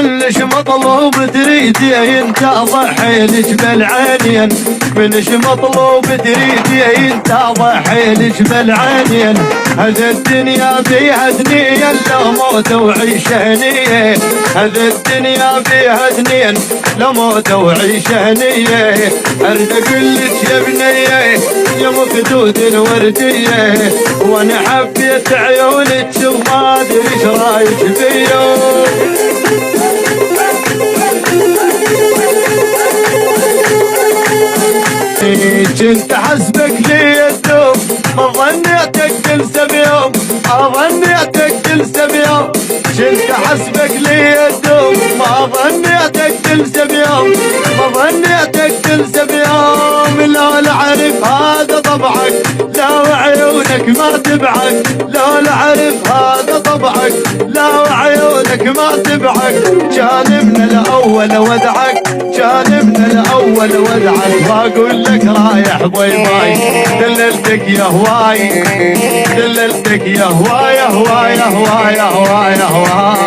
منش مطلوب تريدي انت ضحي لك بالعينين، منش مطلوب تريدي انت ضحي لك بالعينين. هذا الدنيا فيها اثنين لا موت وعيشه هنيه، هذا الدنيا فيها اثنين لا موت وعيشه هنيه. ارد اقول لك يا بنيه يا مخدود الورديه، وانا حبيت عيونك وما ادري ايش رايك فيا. كنت حسبك لي الدوم ما ظنيتك تنسى بيوم، ما ظنيتك تنسى بيوم. كنت حسبك لي الدوم ما ظنيتك تنسى بيوم، ما ظنيتك تنسى بيوم. لو لعرف هذا طبعك لو عيونك ما تبعك، لو لعرف هذا طبعك لو عيونك ما تبعك. كان من الاول ودعك، كان من الاول ودعك. واقول لك رايح باي باي دللتك يا هواي، دللتك يا هواي هواي هواي هواي هواي.